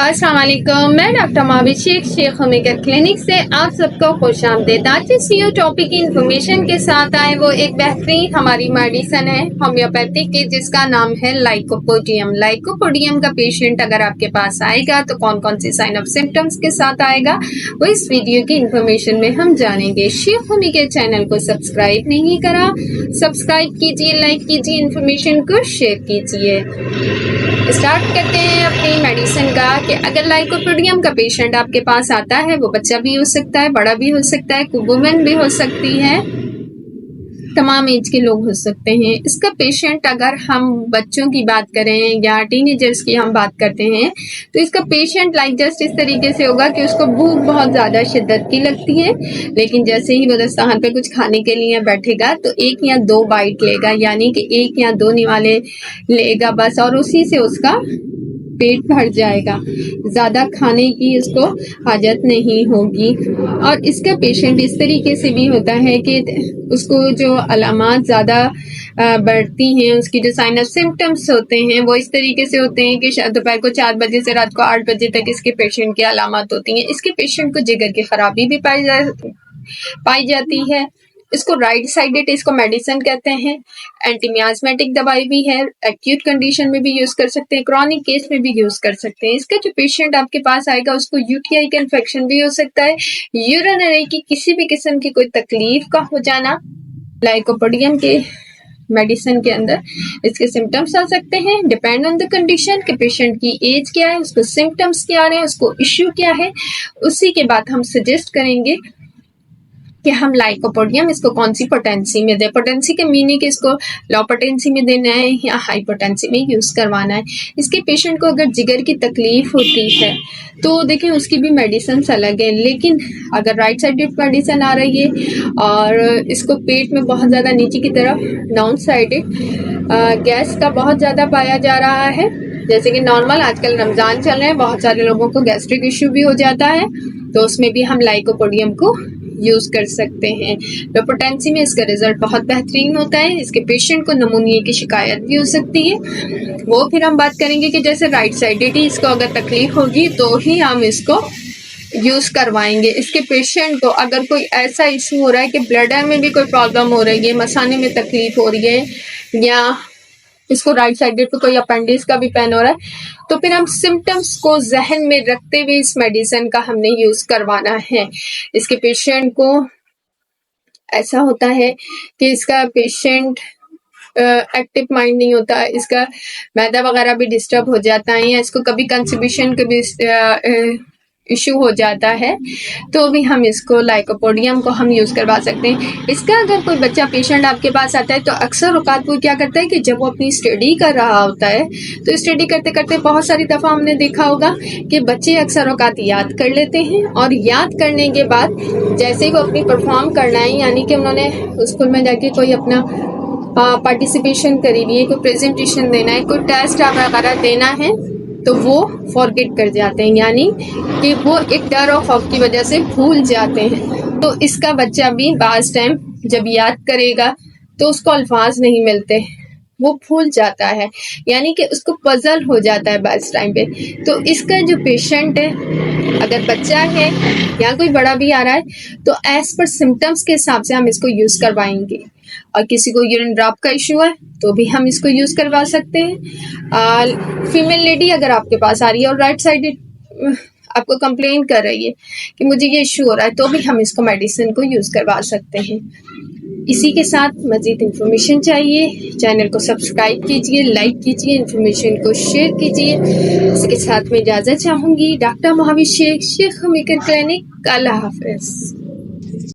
अस्सलाम वालेकुम, मैं doctor Mahavir Sheikh homeopath clinic से आप सबको खुश आमदीद। आज जिस टॉपिक की इंफॉर्मेशन के साथ आए वो एक बेहतरीन हमारी मेडिसिन है होम्योपैथिक की, जिसका नाम है लाइकोपोडियम। लाइकोपोडियम का पेशेंट अगर आपके पास आएगा तो कौन कौन सी साइन ऑफ सिम्टम्स के साथ आएगा वो इस वीडियो की इंफॉर्मेशन में हम जानेंगे। शेख होमी के चैनल को सब्सक्राइब नहीं करा, सब्सक्राइब कीजिए, लाइक कीजिए, इंफॉर्मेशन को शेयर कीजिए। स्टार्ट करते हैं अपनी मेडिसिन का कि अगर लाइकोपोडियम का पेशेंट आपके पास आता है, वो बच्चा भी हो सकता है, बड़ा भी हो सकता है, वुमेन भी हो सकती है, तमाम एज के लोग हो सकते हैं। इसका पेशेंट अगर हम बच्चों की बात करें या टीनेजर्स की हम बात करते हैं तो इसका पेशेंट लाइक जस्ट इस तरीके से होगा कि उसको भूख बहुत ज्यादा शिद्दत की लगती है, लेकिन जैसे ही वो दस्तरखान पे कुछ खाने के लिए बैठेगा तो एक या दो बाइट लेगा, यानी कि एक या दो निवाले लेगा बस, और उसी से उसका पेट भर जाएगा, ज्यादा खाने की उसको हाजत नहीं होगी। और इसका पेशेंट इस तरीके से भी होता है कि उसको जो अलामात ज्यादा बढ़ती हैं, उसकी जो साइन ऑफ सिम्टम्स होते हैं वो इस तरीके से होते हैं कि दोपहर को 4 बजे से रात को 8 बजे तक इसके पेशेंट की अलामात होती हैं। इसके पेशेंट को जिगर की खराबी भी पाई जाती है। इसको राइट साइडेड इसको मेडिसिन कहते हैं। एंटीमियास्मेटिक दवाई भी है, एक्यूट कंडीशन में भी यूज कर सकते हैं, क्रॉनिक केस में भी यूज कर सकते हैं। इसका जो पेशेंट आपके पास आएगा उसको यूटीआई का इन्फेक्शन भी हो सकता है, यूरिनरी की किसी भी किस्म की कोई तकलीफ का हो जाना। लाइकोपोडियम के मेडिसिन के अंदर इसके सिम्टम्स आ सकते हैं, डिपेंड ऑन द कंडीशन कि पेशेंट की एज क्या है, उसको सिम्टम्स क्या आ रहे हैं, उसको इश्यू क्या है। उसी के बाद हम सजेस्ट करेंगे कि हम लाइकोपोडियम इसको कौन सी पोटेंसी में दें। पोटेंसी के मीनिंग इसको लो पोटेंसी में देना है या हाई पोटेंसी में यूज करवाना है। इसके पेशेंट को अगर जिगर की तकलीफ होती है तो देखिए उसकी भी मेडिसिन अलग है, लेकिन अगर राइट साइडेड मेडिसिन आ रही है और इसको पेट में बहुत ज्यादा नीचे की तरफ डाउन साइडेड गैस का बहुत ज्यादा पाया जा रहा है, जैसे कि नॉर्मल आजकल रमजान चल रहे हैं, बहुत सारे लोगों को गैस्ट्रिक इश्यू भी हो जाता है, तो उसमें भी हम लाइकोपोडियम को यूज कर सकते हैं। लो पोटेंसी में इसका रिजल्ट बहुत बेहतरीन होता है। इसके पेशेंट को नमूनिया की शिकायत भी हो सकती है, वो फिर हम बात करेंगे कि जैसे राइट साइडेड ही इसको अगर तकलीफ होगी तो ही हम इसको यूज करवाएंगे। इसके पेशेंट को अगर कोई ऐसा इशू हो रहा है कि ब्लडर में भी कोई प्रॉब्लम हो रही है, मसाने में तकलीफ हो रही है, या इसको राइट साइडेड पे कोई अपेंडिक्स का भी पेन हो रहा है, तो फिर हम सिम्टम्स को जहन में रखते हुए इस मेडिसिन का हमने यूज करवाना है। इसके पेशेंट को ऐसा होता है कि इसका पेशेंट एक्टिव माइंड नहीं होता, इसका मैदा वगैरह भी डिस्टर्ब हो जाता है, या इसको कभी कंस्टिपेशन का भी इशू हो जाता है, तो भी हम इसको लाइकोपोडियम को हम यूज करवा सकते हैं। इसका अगर कोई बच्चा पेशेंट आपके पास आता है तो अक्सर औकात वो क्या करता है कि जब वो अपनी स्टडी कर रहा होता है तो स्टडी करते करते बहुत सारी दफा हमने देखा होगा कि बच्चे अक्सर औकात याद कर लेते हैं, और याद करने के बाद जैसे ही वो अपनी परफॉर्म करना है, यानी कि उन्होंने स्कूल में जाके कोई अपना पार्टिसिपेशन करी हुई है, कोई प्रेजेंटेशन देना है, कोई टेस्ट वगैरह देना है, तो वो फॉरगेट कर जाते हैं, यानी कि वो एक डर और खौफ की वजह से भूल जाते हैं। तो इसका बच्चा भी बाज़ टाइम जब याद करेगा तो उसको अल्फाज नहीं मिलते, वो भूल जाता है, यानी कि उसको पजल हो जाता है बाज़ टाइम पे। तो इसका जो पेशेंट है, अगर बच्चा है या कोई बड़ा भी आ रहा है, तो एज पर सिम्टम्स के हिसाब से हम इसको यूज करवाएंगे। और किसी को यूरिन ड्रॉप का इशू है तो भी हम इसको यूज करवा सकते हैं। फीमेल लेडी अगर आपके पास आ रही है और राइट साइडेड आपको कंप्लेन कर रही है कि मुझे ये इशू हो रहा है, तो भी हम इसको मेडिसिन को यूज करवा सकते हैं। इसी के साथ मजीद इंफॉर्मेशन चाहिए, चैनल को सब्सक्राइब कीजिए, लाइक कीजिए, इंफॉर्मेशन को शेयर कीजिए। इसी के साथ में इजाजत चाहूंगी। Doctor Mahavir Sheikh homeopath clinic. अल्लाह हाफिज।